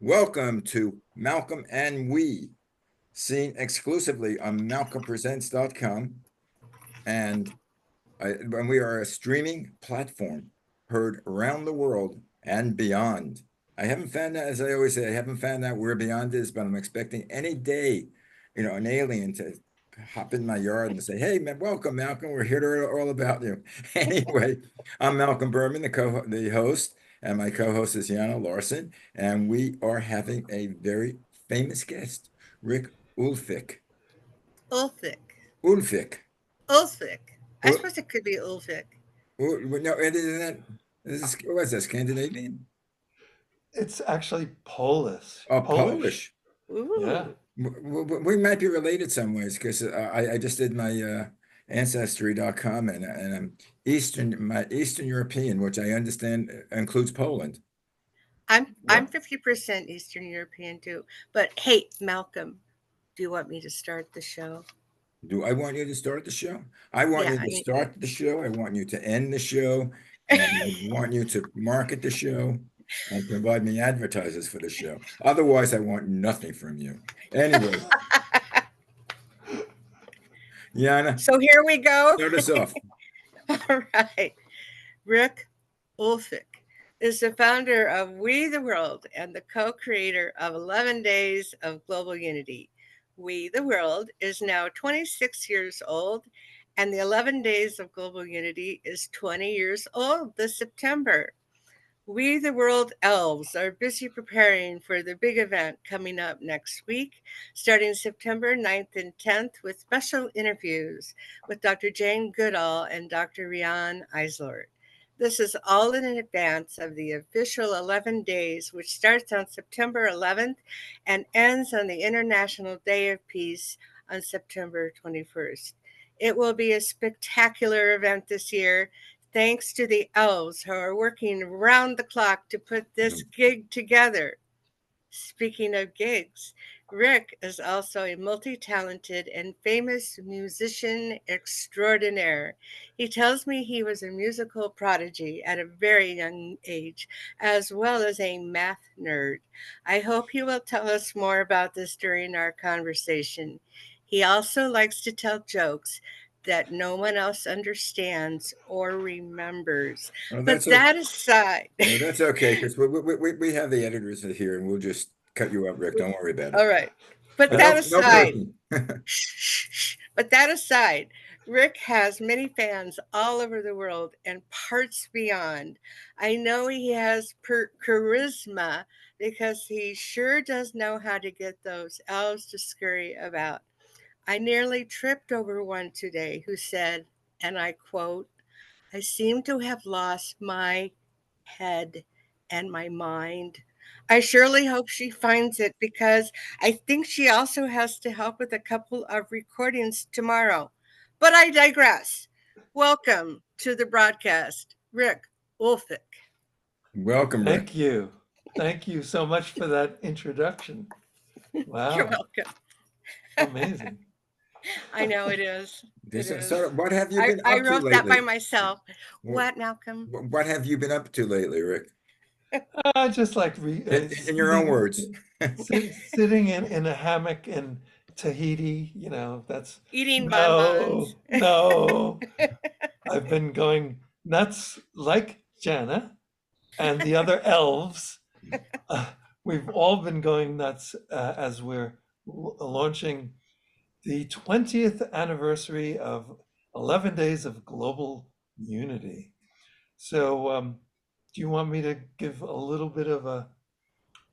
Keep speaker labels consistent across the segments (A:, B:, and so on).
A: Welcome to Malcolm and We, seen exclusively on malcolmpresents.com. And we are a streaming platform heard around the world and beyond. I haven't found out, as I always say, I haven't found out where beyond is, but I'm expecting any day, an alien to hop in my yard and say, "Hey, man, welcome, Malcolm. We're here to hear all about you." Anyway, I'm Malcolm Berman, the host, and my co-host is Yana Larson, and we are having a very famous guest, Rick Ulfik.
B: Ulfik.
A: Ulfik.
B: Ulfik. I
A: Ul,
B: suppose it could be Ulfik.
A: no, it isn't that. What's that, Scandinavian?
C: It's actually Polish.
A: Oh,
C: Polish.
A: Polish.
C: Yeah.
B: Ooh.
A: We might be related some ways because I just did my ancestry.com and I'm my Eastern European, which I understand includes Poland.
B: I'm
C: Yep.
B: 50% Eastern European too. But hey, Malcolm, do you want me to start the show?
A: Do I want you to start the show? I want
B: Yeah,
A: you
B: I
A: to
B: mean,
A: start the show. I want you to end the show, and I want you to market the show and provide me advertisers for the show. Otherwise, I want nothing from you. Anyway, Yana,
B: so here we go.
A: start us off.
B: All right. Rick Ulfik is the founder of We the World and the co creator of 11 Days of Global Unity. We the World is now 26 years old, and the 11 Days of Global Unity is 20 years old this September. We the World Elves are busy preparing for the big event coming up next week, starting September 9th and 10th, with special interviews with Dr. Jane Goodall and Dr. Rian Eisler. This is all in advance of the official 11 days, which starts on September 11th and ends on the International Day of Peace on September 21st. It will be a spectacular event this year, thanks to the elves who are working round the clock to put this gig together. Speaking of gigs, Rick is also a multi talented and famous musician extraordinaire. He tells me he was a musical prodigy at a very young age, as well as a math nerd. I hope he will tell us more about this during our conversation. He also likes to tell jokes that no one else understands or remembers.
A: Oh,
B: But
A: that's okay.
B: that aside,
A: No, that's okay because we have the editors here and we'll just cut you out, Rick. Don't worry about it.
B: all right. But that
A: No
B: aside,
A: person.
B: shh, shh. But that aside, Rick has many fans all over the world and parts beyond. I know he has charisma because he sure does know how to get those elves to scurry about. I nearly tripped over one today who said, and I quote, I seem to have lost my head and my mind. I surely hope she finds it because I think she also has to help with a couple of recordings tomorrow. But I digress. Welcome to the broadcast, Rick Ulfik.
A: Welcome, Rick.
C: Thank you. Thank you so much for that introduction.
B: You're
C: Wow.
B: welcome.
C: Amazing.
B: I know it is. It
A: So,
B: is.
A: what have you
B: I,
A: been
B: I
A: up to
B: wrote that by
A: lately?
B: myself.
A: What,
B: What, Malcolm?
A: what have you been up to lately, Rick?
C: Just like
A: In your own words.
C: sitting in a hammock in Tahiti, that's
B: Eating bonbons.
C: no, no. I've been going nuts like Jana and the other elves. Uh, we've all been going nuts as we're launching the 20th anniversary of 11 Days of Global Unity. So, do you want me to give a little bit of a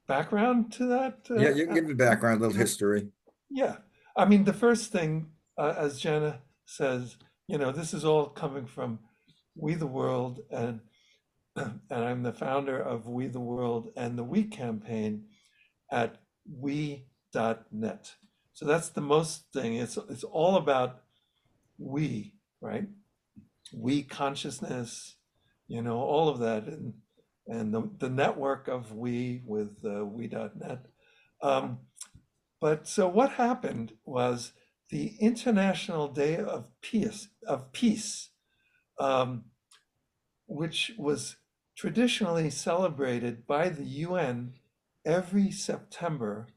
C: background to that?
A: Yeah, you can give the background, a little history.
C: Yeah. I mean, the first thing, as Jana says, this is all coming from We the World, and I'm the founder of We the World and the We campaign at we.net. So that's the most thing. It's all about we, right? We consciousness, all of that, and the network of we with we.net. But so what happened was the International Day of Peace, um, which was traditionally celebrated by the UN every September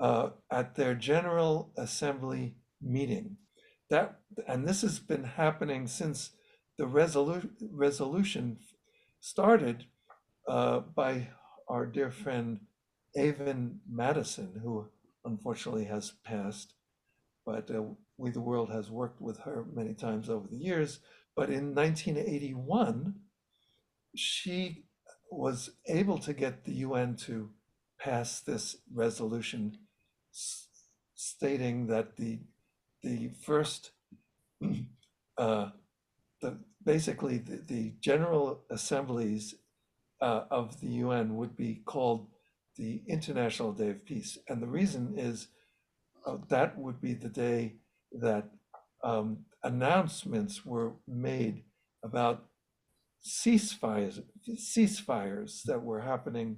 C: at their General Assembly meeting. That, and this has been happening since the resolution started by our dear friend Avon Madison, who unfortunately has passed, but We the World has worked with her many times over the years. But in 1981, she was able to get the UN to pass this resolution stating that the first uh, basically the general assemblies of the UN would be called the International Day of Peace, and the reason is that would be the day that announcements were made about ceasefires that were happening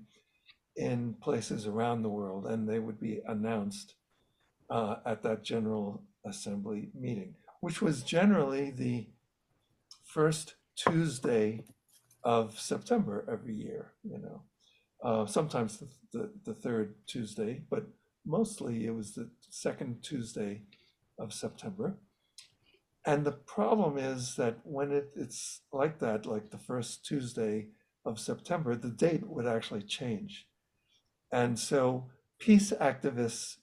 C: in places around the world, and they would be announced at that General Assembly meeting, which was generally the first Tuesday of September every year. Sometimes the third Tuesday, but mostly it was the second Tuesday of September. And the problem is that when it's like that, like the first Tuesday of September, the date would actually change. And so peace activists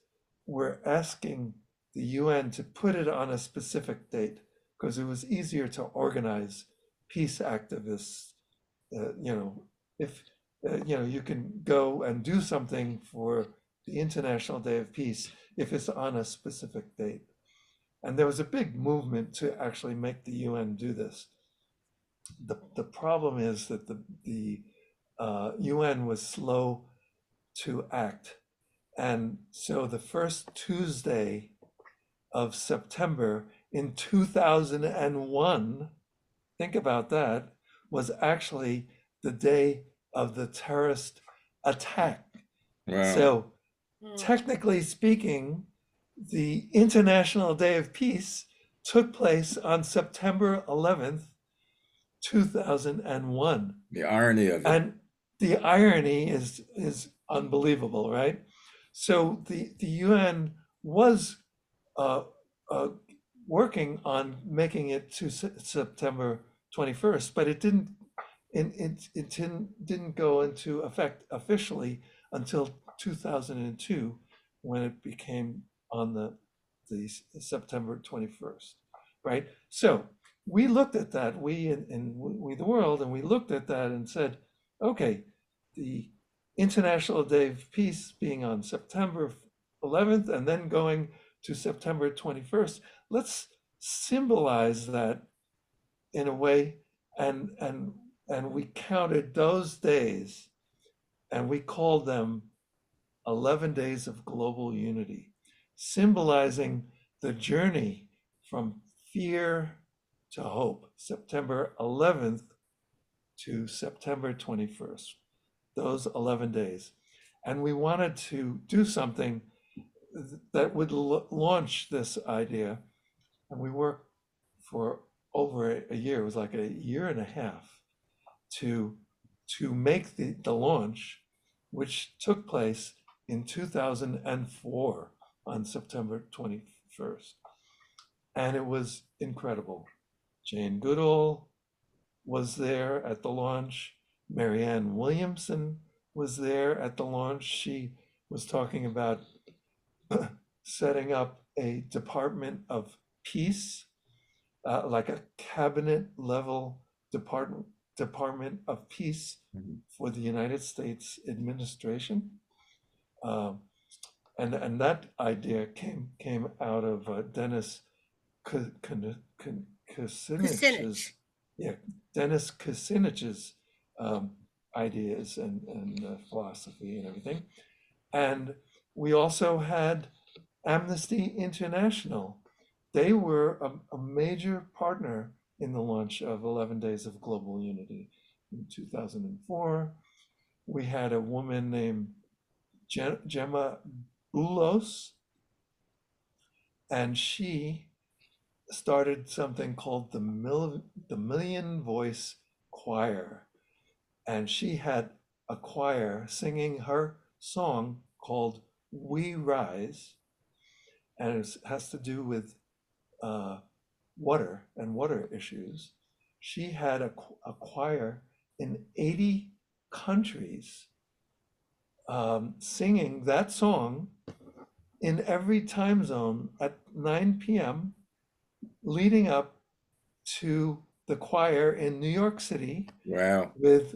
C: were asking the UN to put it on a specific date because it was easier to organize peace activists. If you can go and do something for the International Day of Peace if it's on a specific date. And there was a big movement to actually make the UN do this. The problem is that the UN was slow to act. And so the first Tuesday of September in 2001, think about that, was actually the day of the terrorist attack.
A: Wow.
C: So technically speaking, the International Day of Peace took place on September 11th, 2001.
A: The irony of it.
C: And the irony is unbelievable, right? So the UN was working on making it to September 21st, but it didn't go into effect officially until 2002 when it became on the September 21st, right? So we looked at that, we the world, and we looked at that and said, okay, the International Day of Peace being on September 11th and then going to September 21st, let's symbolize that in a way, and we counted those days and we called them 11 days of global unity, symbolizing the journey from fear to hope, September 11th to September 21st, those 11 days. And we wanted to do something that would launch this idea. And we worked for over a year, it was like a year and a half to make the launch, which took place in 2004 on September 21st. And it was incredible. Jane Goodall was there at the launch. Marianne Williamson was there at the launch. She was talking about setting up a Department of Peace, like a cabinet level Department of Peace for the United States administration. And that idea came out of Dennis Kucinich's, Dennis Kucinich's ideas and philosophy and everything. And we also had Amnesty International. They were a major partner in the launch of 11 Days of Global Unity in 2004. We had a woman named Gemma Boulos, and she started something called the Million Voice Choir. And she had a choir singing her song called "We Rise," and it has to do with uh, water and water issues. She had a choir in 80 countries singing that song in every time zone at 9 p.m. leading up to the choir in New York City
A: Wow.
C: with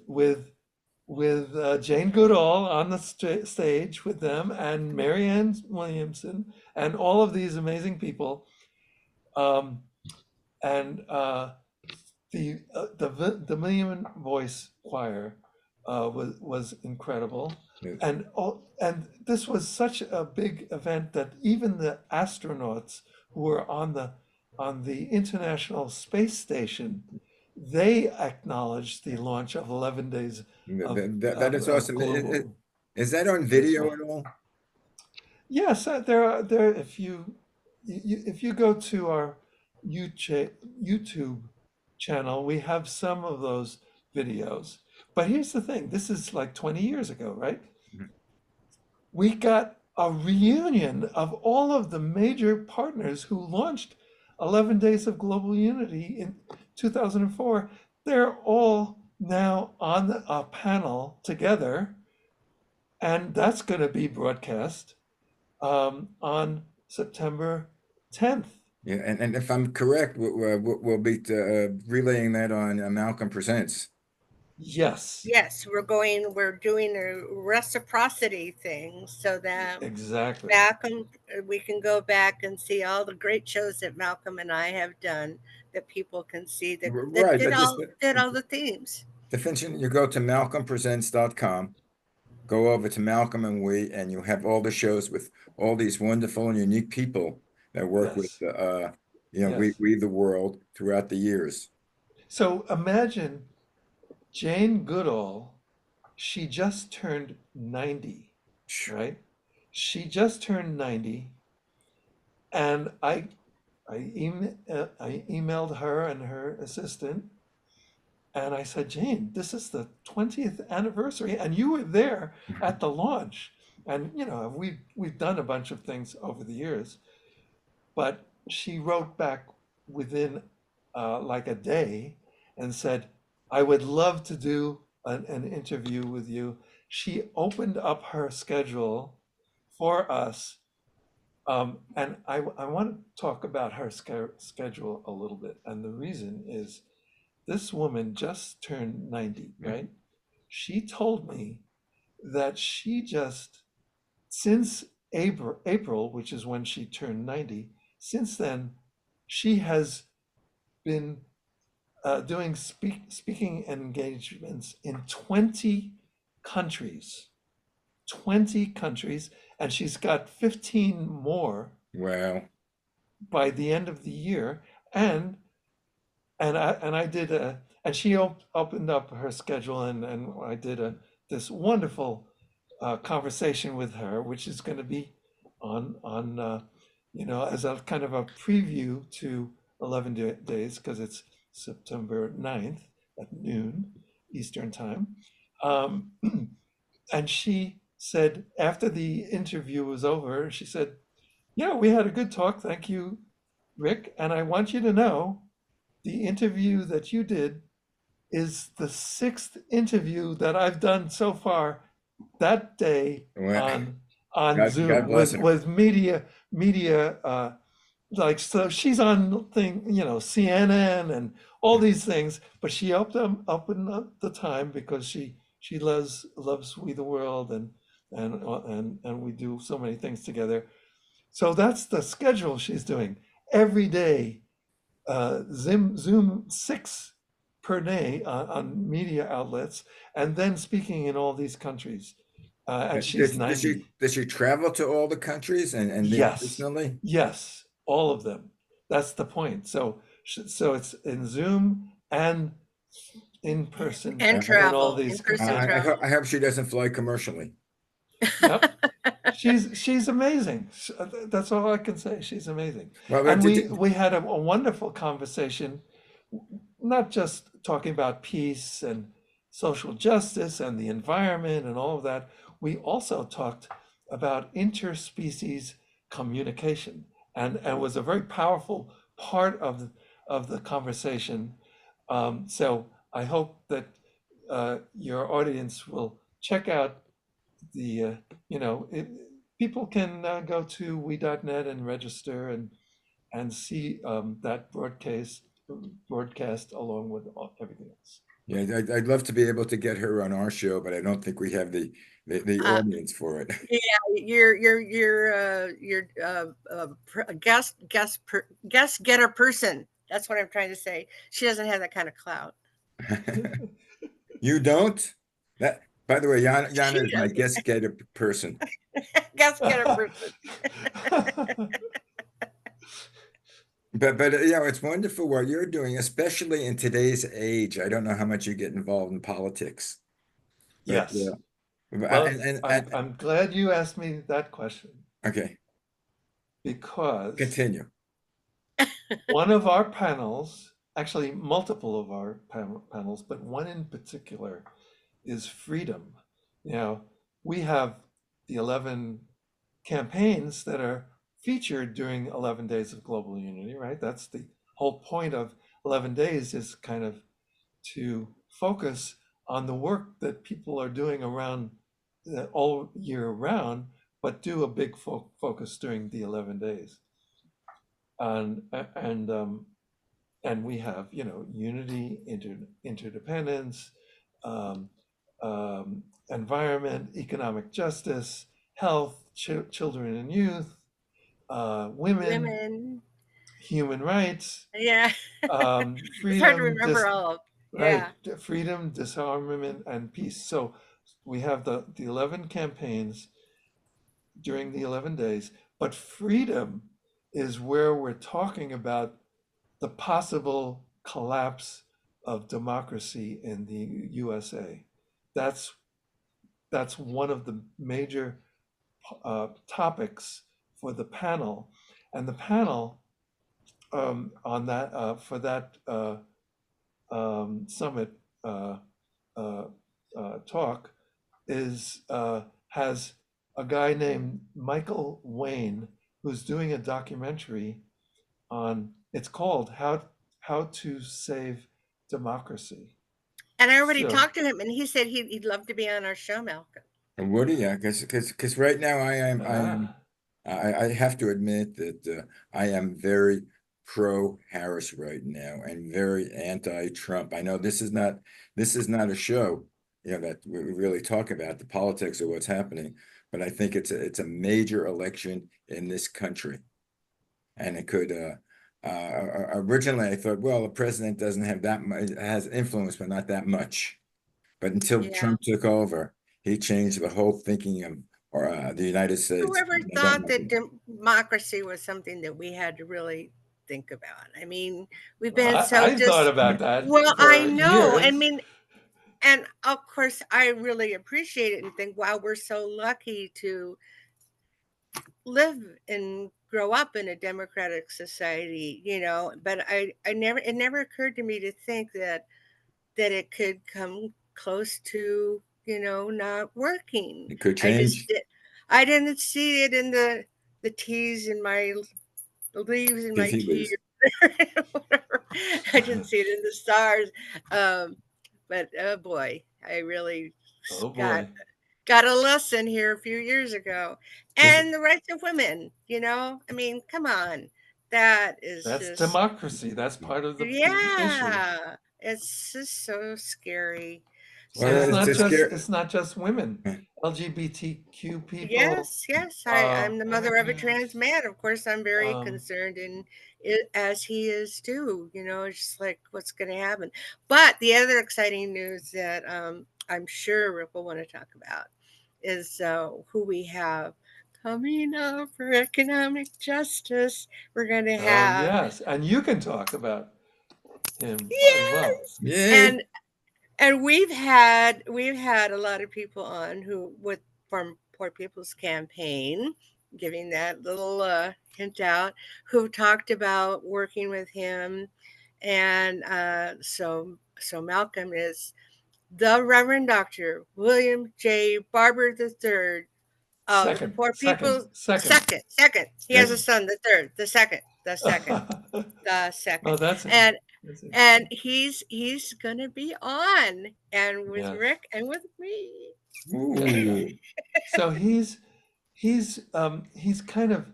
C: Jane Goodall on the stage with them and Marianne Williamson and all of these amazing people. Um, and the Million Voice Choir was incredible, and this was such a big event that even the astronauts who were on the International Space Station, they acknowledged the launch of 11 days
A: That is
C: of
A: awesome.
C: global
A: Is that on video
C: spaceflight.
A: at all?
C: Yes, there. If you go to our YouTube channel, we have some of those videos. But here's the thing: this is like 20 years ago, right?
A: Mhm.
C: We got a reunion of all of the major partners who launched 11 Days of Global Unity in 2004. They're all now on a panel together, and that's going to be broadcast on September 10th.
A: Yeah, and if I'm correct, we'll be relaying that on Malcolm Presents.
C: Yes,
B: Yes, we're doing a reciprocity thing so that
C: exactly.
B: Malcolm, we can go back and see all the great shows that Malcolm and I have done that people can see that
A: Right, but just
B: did all the themes.
A: to finish, you go to malcolmpresents.com, go over to Malcolm and We, and you have all the shows with all these wonderful and unique people that work with
C: Yes, yes.
A: we the world throughout the years.
C: So imagine Jane Goodall, she just turned 90, right? She just turned 90, and I emailed her and her assistant, and I said, Jane, this is the 20th anniversary, and you were there at the launch. And we've done a bunch of things over the years, but she wrote back within like a day and said, I would love to do an interview with you. She opened up her schedule for us. And I want to talk about her schedule a little bit. And the reason is this woman just turned 90, right? She told me that she just, since April, which is when she turned 90, since then, she has been doing speaking engagements in 20 countries, 20 countries, and she's got 15 more
A: Wow.
C: by the end of the year. And I did and she opened up her schedule, and I did this wonderful conversation with her, which is going to be on as a kind of a preview to 11 days, because it's September 9th at noon Eastern time. Um, and she said after the interview was over, she said, "Yeah, we had a good talk. Thank you, Rick. And I want you to know the interview that you did is the sixth interview that I've done so far that day
A: Wow.
C: on
A: God
C: Zoom
A: bless her.
C: with media like, so she's on CNN and all these things, but she opened up the time because she loves We the World, and we do so many things together. So that's the schedule she's doing every day. Zoom 6 per day on media outlets, and then speaking in all these countries. And she's
A: Does she
C: 90.
A: does she travel to all the countries and there
C: Yes,
A: personally?
C: yes, all of them. That's the point. So it's in Zoom and in person
B: And
C: in all
B: travel,
C: these
B: in person
C: countries.
B: travel.
A: I hope she doesn't fly commercially.
C: Yep. She's amazing. That's all I can say. She's amazing.
A: Well,
C: And we had a wonderful conversation, not just talking about peace and social justice and the environment and all of that, we also talked about interspecies communication, and was a very powerful part of the conversation. So I hope that your audience will check out the, people can go to we.net and register and see that broadcast along with everything else.
A: Yeah, I'd love to be able to get her on our show, but I don't think we have the
B: Uh,
A: audience for it.
B: yeah, you're a guest getter person. That's what I'm trying to say. She doesn't have that kind of clout.
A: You don't? That, by the way, Yana
B: She
A: is my
B: doesn't.
A: guest getter person.
B: Guest getter person.
A: But it's wonderful what you're doing, especially in today's age. I don't know how much you get involved in politics, but
C: Yes. Well,
A: and
C: I'm glad you asked me that question,
A: okay,
C: because
A: continue.
C: one of our panels, actually multiple of our panels, but one in particular is freedom. Now, we have the 11 campaigns that are featured during 11 days of global unity, right? That's the whole point of 11 days, is kind of to focus on the work that people are doing around all year round, but do a big focus during the 11 days. And and um, and we have, unity, interdependence, um, environment, economic justice, health, children and youth, women,
B: Women.
C: human rights,
B: Yeah. It's hard to
C: freedom,
B: remember all of.
C: right,
B: Yeah.
C: freedom, disarmament, and peace. So we have the 11 campaigns during the 11 days, but freedom is where we're talking about the possible collapse of democracy in the USA. That's that's one of the major topics for the panel, and the panel on that for that summit uh, uh, talk is has a guy named Michael Wayne, who's doing a documentary on, it's called How to Save Democracy.
B: And I already
C: So
B: talked to him, and he said he'd love to be on our show, Malcolm.
A: And Woody, yeah, because right now
C: ah,
A: I have to admit that I am very pro Harris right now and very anti-Trump. I know this is not a show, that we really talk about the politics of what's happening, but I think it's a major election in this country, and it could. Originally, I thought, well, the president doesn't have that much, has influence, but not that much. But until
B: Yeah.
A: Trump took over, he changed the whole thinking of or the United States.
B: Whoever
A: I don't
B: thought
A: like
B: that
A: it.
B: democracy was something that we had to really think about? I mean, we've been so
C: I thought
B: just,
C: about that
B: well, I
C: for
B: know. I
C: years.
B: mean, and of course, I really appreciate it and think, wow, we're so lucky to live and grow up in a democratic society, But it never occurred to me to think that it could come close to, not working.
A: It could
B: I just
A: change.
B: did. I didn't see it in the teas in my the leaves in my
A: Tea
B: tea,
A: leaves.
B: whatever. I didn't see it in the stars. Um, but oh boy, I really
C: Oh
B: got
C: boy,
B: got a lesson here a few years ago.
A: This
B: And the rights of women, I mean, come on. That is
C: that's
B: just,
C: democracy. That's part of the issue.
B: yeah, it's just so scary.
A: well,
C: And
B: So,
C: it's not just women, LGBTQ people,
B: yes, yes, I'm the mother of a trans
C: immigrants.
B: man. Of course, I'm very
C: Um,
B: concerned, and as he is too. It's just like what's going to happen. But the other exciting news that I'm sure Rick will want to talk about is who we have coming up for economic justice. We're going to
C: oh
B: have,
C: yes, and you can talk about him as well.
B: yes,
A: yay.
B: and we've had a lot of people on who with from Poor People's Campaign, giving that little hint out, who talked about working with him, and so Malcolm is the Reverend Dr. William J. Barber III of the
C: Second,
B: Poor
C: second,
B: People's
C: second.
B: second. He has a
A: Second.
B: son, the third, the second, the second.
C: Oh, that's it.
B: And
C: That's
B: and
C: interesting.
B: he's gonna be on and with
C: Yes.
B: Rick and with me.
A: Ooh.
C: So he's kind of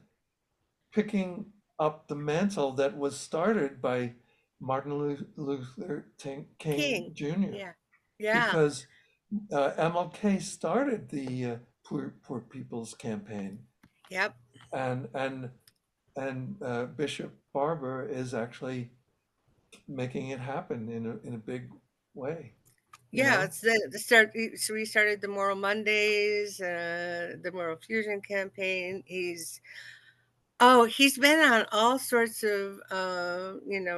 C: picking up the mantle that was started by Martin Luther King
B: King.
C: Jr.
B: Yeah. Yeah.
C: because MLK started the Poor People's Campaign,
B: Yep.
C: and Bishop Barber is actually making it happen in a big way. You
B: Yeah,
C: know,
B: it's the start. So we started the Moral Mondays, the Moral Fusion campaign. He's been on all sorts of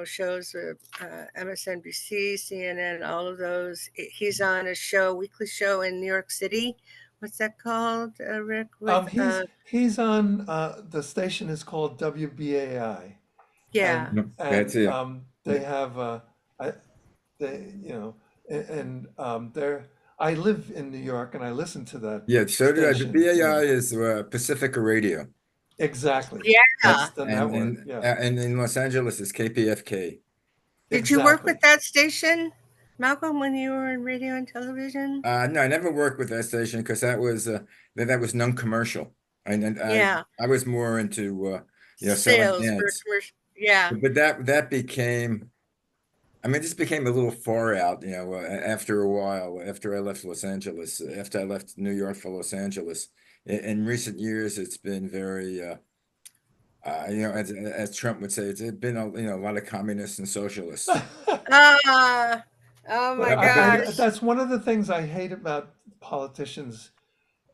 B: shows with MSNBC, CNN, all of those. He's on a show, weekly show in New York City. What's that called, Rick? With
C: he's on the station is called WBAI, and
B: yeah,
A: No, that's it.
C: they have I, they they're I live in New York and I listen to that
A: Yeah, so did I. The
C: station.
A: BAI is Pacifica Radio,
C: Exactly.
B: yeah.
C: That's the
A: and
C: network.
A: in
C: Yeah,
A: and in Los Angeles is KPFK.
B: Did you work with
C: exactly.
B: that station, Malcolm, when you were in radio and television?
A: No, I never worked with that station because that was non-commercial, and
B: Yeah,
A: I was more into selling
B: sales for
A: ads.
B: commercial. Yeah,
A: But that became, I mean, this became a little far out, after a while, after I left Los Angeles, after I left New York for Los Angeles. In recent years, it's been very, as Trump would say, it's been a lot of communists and socialists.
B: Ah, oh my
C: But
B: gosh.
C: that's one of the things I hate about politicians,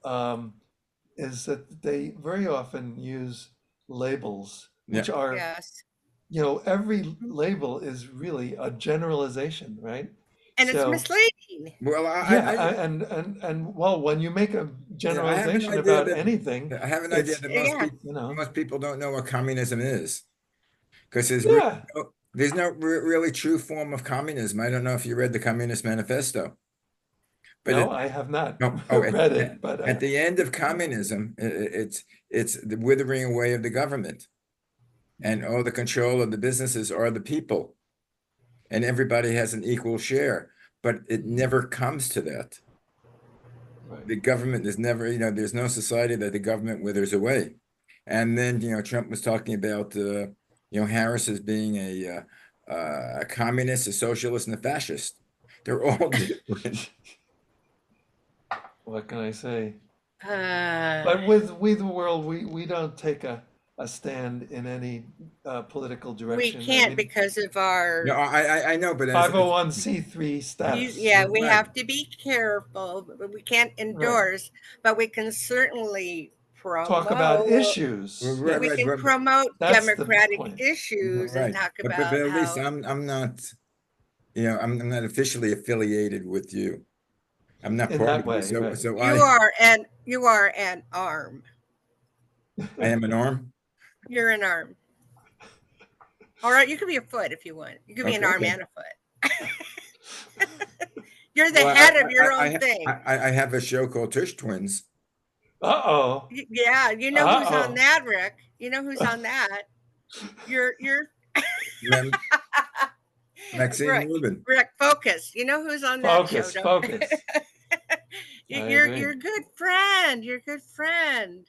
C: um, is that they very often use labels,
A: Yeah.
C: which are,
B: Yes.
C: every label is really a generalization, right?
B: And it's
C: So
B: misleading.
A: Well,
C: yeah, and well, when you make a
A: I have an
C: generalization
A: idea
C: about
A: that
C: anything,
A: I have an idea
C: it's,
A: that
B: Yeah.
A: most people don't know what communism is because
C: yeah.
A: there's no really true form of communism. I don't know if you read the Communist Manifesto, but
C: No, I have not
A: no,
C: read it, but
A: at the end of communism, it's the withering away of the government, and all the control of the businesses are the people, and everybody has an equal share. But it never comes to that.
C: right.
A: The government is never, there's no society that the government withers away. And then, Trump was talking about, Harris as being a communist, a socialist, and a fascist. They're all different.
C: What can I say?
B: Uh,
C: But with We the World, we don't take a stand in any political
B: we
C: direction. I
B: can't
C: mean,
B: because of
A: No,
B: our
A: I know, but as
C: 501c3 status.
B: yeah, we
A: right,
B: have to be careful, but we can't
C: Right.
B: endorse, but we can certainly
C: Talk about
B: promote.
C: issues.
A: right,
B: We
C: Yes.
B: can promote
C: That's the
B: democratic
C: point.
B: issues and
A: right.
B: talk
A: But
B: about
A: at least
B: how
A: I'm not, I'm not officially affiliated with you. I'm not
C: In
A: part
C: that
A: of you.
C: way,
A: So
C: right.
B: you are an arm.
A: I am an arm.
B: You're an arm. All right, you could be a foot if you want. You could be an arm
A: Okay.
B: and a foot. You're the
A: Well,
B: head of your own thing.
A: I have a show called Tush Twins.
C: Uh-oh.
B: Yeah, you know who's on
C: Uh-oh.
B: that, Rick. You know who's on that. You're
A: Mem Maxine
B: Rick.
A: Rubin.
B: Rick, focus. You know who's on that show,
C: Focus,
B: don't
C: focus. I
B: you're
C: agree.
B: a good friend. You're a good friend.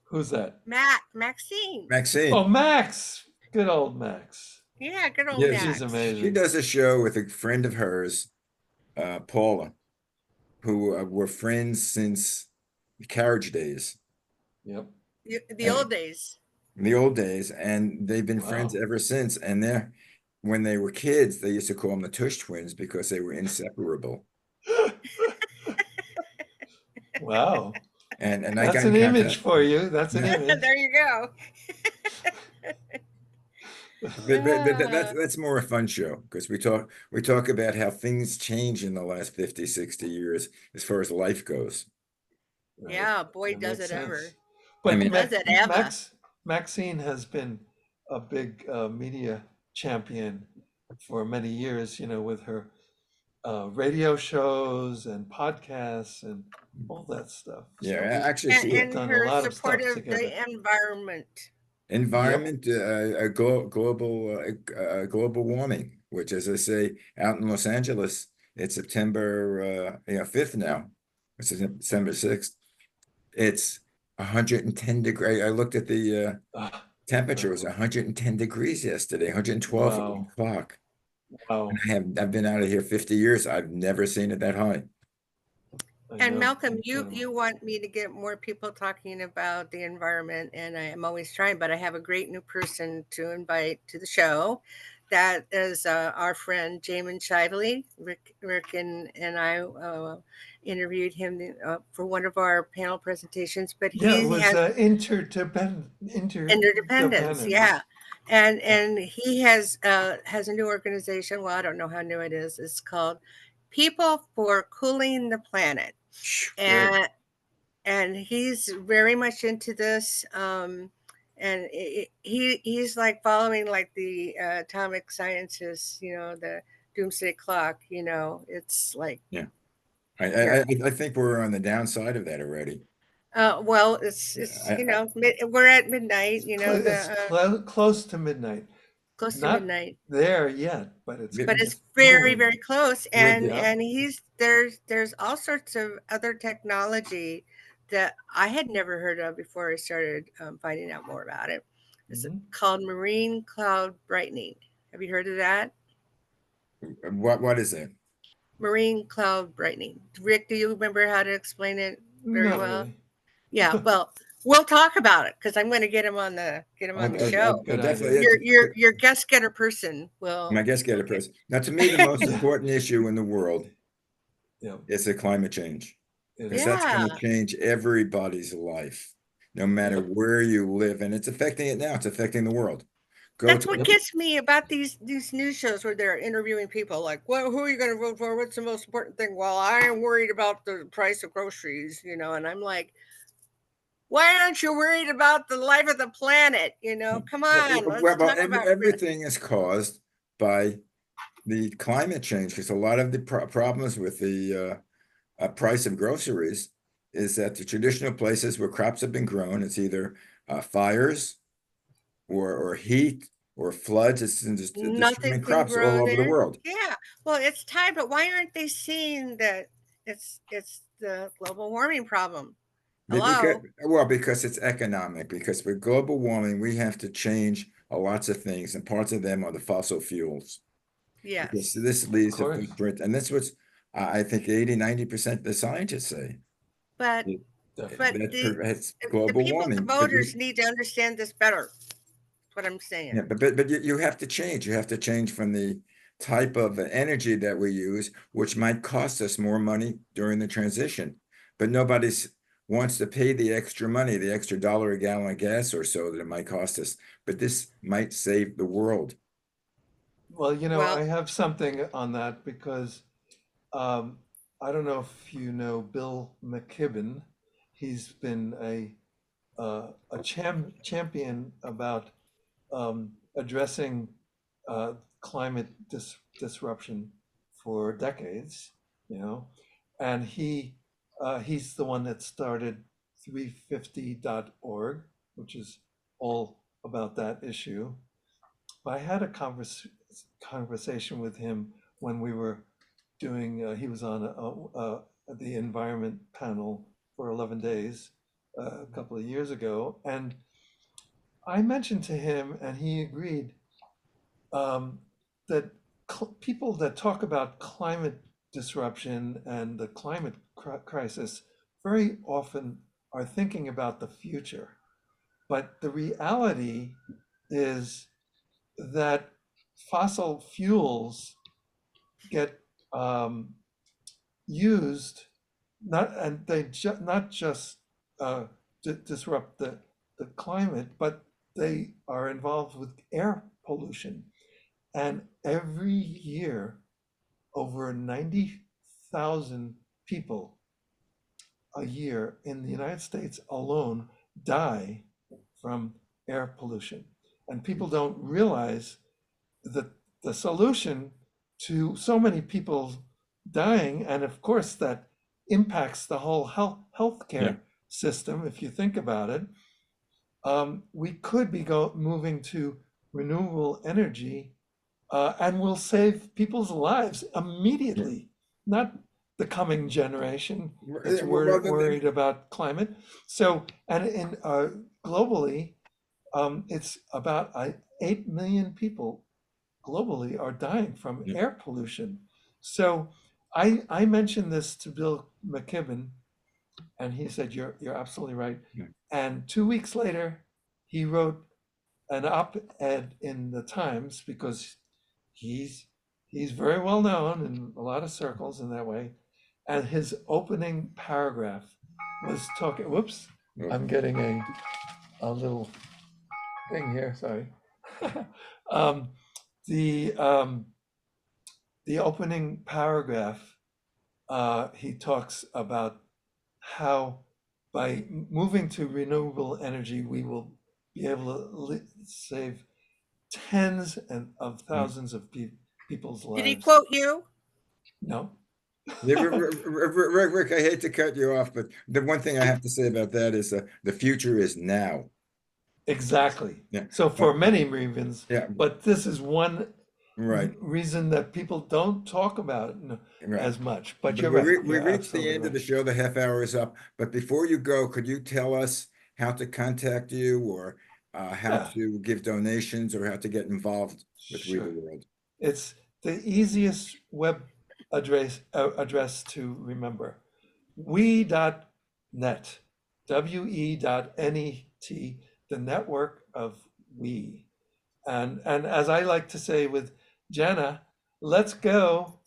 C: Who's that?
B: Maxine.
C: Oh,
A: Maxine.
C: Max. Good old Max.
B: Yeah, good old
A: Yes,
C: She's
B: Max.
A: she
C: amazing.
A: does a show with a friend of hers, Paula, who were friends since the carriage days,
C: Yep.
B: The
A: and
B: old days.
A: in the old days, and they've been friends
C: Wow.
A: ever since. And when they were kids, they used to call them the Tush Twins because they were inseparable.
C: Wow.
A: And I
C: That's
A: got in
C: an image
A: contact.
C: for you. That's an
A: Yeah.
C: image.
B: There you go.
A: That's
B: Ah,
A: more a fun show because we talk about how things change in the last 50, 60 years as far as life goes.
C: Right.
B: yeah, boy,
C: That
B: does
C: makes
B: it
C: sense.
B: ever.
A: I
C: But
A: mean,
B: Does it ever?
C: Maxine has been a big media champion for many years, with her radio shows and podcasts and all that stuff.
A: Yeah,
C: So
A: actually,
C: we've
B: and
C: done a
B: her
C: lot of
B: support
C: stuff
B: of
C: together.
B: the environment.
C: Yep.
A: environment, global warming, which, as I say, out in Los Angeles, it's September 5th now. It's September 6th. It's 110 degree. I looked at the
C: Ah,
A: temperature. It was
C: incredible.
A: 110 degrees yesterday, 112 at 1
C: Wow.
A: o'clock. And
C: Wow.
A: I've been out of here 50 years. I've never seen it that high.
C: I
B: And
C: know.
B: Malcolm, you
C: Incredible.
B: want me to get more people talking about the environment, and I am always trying, but I have a great new person to invite to the show. That is our friend Jamin Shively. Rick and I interviewed him for one of our panel presentations, but
C: Yeah, it
B: he
C: was
B: has interdependence,
C: interdependence.
B: yeah. And he has a new organization. Well, I don't know how new it is. It's called People for Cooling the Planet,
A: Good.
B: and he's very much into this. And he's like following like the atomic scientists, the doomsday clock. It's like
A: Yeah.
B: here.
A: I think we're on the downside of that already.
B: Well, it's
A: Yeah,
B: we're at midnight.
C: It's
B: The
C: close to midnight.
B: close to
C: Not
B: midnight.
C: there yet, but
B: But it's
C: it's
B: very,
C: going.
B: very close,
A: with
C: Yeah.
B: and there's all sorts of other technology that I had never heard of before I started finding out more about it. It's
C: Hmm.
B: called marine cloud brightening. Have you heard of that?
A: what is it?
B: Marine cloud brightening. Rick, do you remember how to explain it very
C: Not
B: well?
C: really.
B: Yeah, well, we'll talk about it because I'm going to get him on the show.
C: Good
A: Definitely,
C: idea.
B: Your guest getter person
A: my
B: will
A: guess get
B: will
A: a person. Now, to me, the most
C: Yeah.
A: important issue in the world
C: Yeah.
A: is the climate change,
C: It
A: because
C: is.
A: that's going to
B: yeah.
A: change everybody's life, no matter
C: Yep.
A: where you live. And it's affecting it now. It's affecting the world. Go
B: That's
A: to
B: what
C: Yep.
B: gets me about these news shows where they're interviewing people like, well, who are you going to vote for? What's the most important thing? Well, I am worried about the price of groceries, and I'm like, why aren't you worried about the life of the planet? Come on, let's talk about risk.
A: everything is caused by the climate change, because a lot of the problems with the price of groceries is that the traditional places where crops have been grown, it's either fires or heat or floods. It's just
B: Nothing
A: destroying
B: can
A: crops all
B: grow
A: over the
B: there.
A: world.
B: Yeah, well, it's time, but why aren't they seeing that it's the global warming problem?
A: Because,
B: Hello.
A: well, because it's economic, because with global warming, we have to change lots of things, and parts of them are the fossil fuels. Because
B: Yes,
A: this
C: Of
A: leads to
C: course.
A: footprint, and that's what's, I think 80-90% of the scientists say.
B: but
A: It-
C: Definitely.
B: but
A: That prevents
B: the
A: global
B: people, the
A: warming.
B: voters, need to understand this better. That's what I'm
A: Yeah,
B: saying.
A: but you have to change. You have to change from the type of energy that we use, which might cost us more money during the transition. But nobody's wants to pay the extra money, the extra dollar a gallon of gas or so that it might cost us. But this might save the world.
C: Well,
B: Well,
C: I have something on that because um, I don't know if you know Bill McKibben. He's been a champion about addressing climate disruption for decades, you know, and he's the one that started 350.org, which is all about that issue. But I had a conversation with him when we were doing, he was on the environment panel for 11 days a couple of years ago. And I mentioned to him, and he agreed um, that people that talk about climate disruption and the climate crisis very often are thinking about the future. But the reality is that fossil fuels get used, and they not just disrupt the climate, but they are involved with air pollution. And every year, over 90,000 people a year in the United States alone die from air pollution. And people don't realize that the solution to so many people's dying, and of course that impacts the whole healthcare system. If you think about it, we could be moving to renewable energy, and we'll save people's lives immediately, not the coming generation that's worried about climate. So, and in globally, it's about 8 million people globally are dying from air pollution. So I mentioned this to Bill McKibben, and he said, you're absolutely right. And 2 weeks later, he wrote an op-ed in the Times, because he's very well known in a lot of circles in that way. And his opening paragraph was talking, whoops, I'm getting a little thing here, sorry. um, the opening paragraph, he talks about how by moving to renewable energy, we will be able to save tens of thousands of people's lives.
B: Did he quote you?
C: No.
A: Yeah, Rick, I hate to cut you off, but the one thing I have to say about that is the future is now.
C: Exactly.
A: Yeah.
C: So for many reasons,
A: Yeah.
C: but this is one
A: Right.
C: reason that people don't talk about it as much. But you're
A: we
C: right.
A: we reached the end of the show. The half hour is up. But before you go, could you tell us how to contact you, or how to give donations, or how to get involved with We the World?
C: It's the easiest web address to remember. We.net, WE.net, the network of we. And as I like to say with Jana, let's go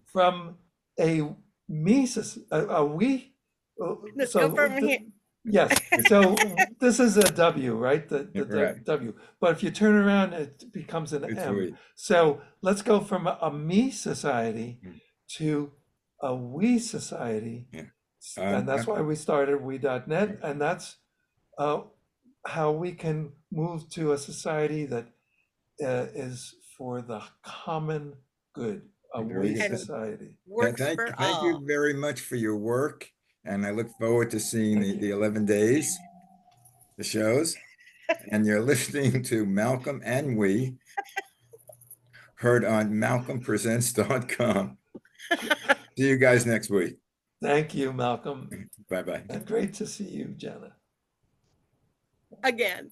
C: from a me, a we.
B: Let's go from here.
C: Yes. So this is a W, right? The W. But if you turn around, it becomes an M. So let's go from a me society to a we society. And that's why we started we.net. And that's how we can move to a society that is for the common good, a we society.
A: Thank you very much for your work. And I look forward to seeing the 11 days, the shows. And you're listening to Malcolm and We, heard on malcolmpresents.com. See you guys next week.
C: Thank you, Malcolm.
A: Bye-bye.
C: And great to see you, Jana.
B: Again.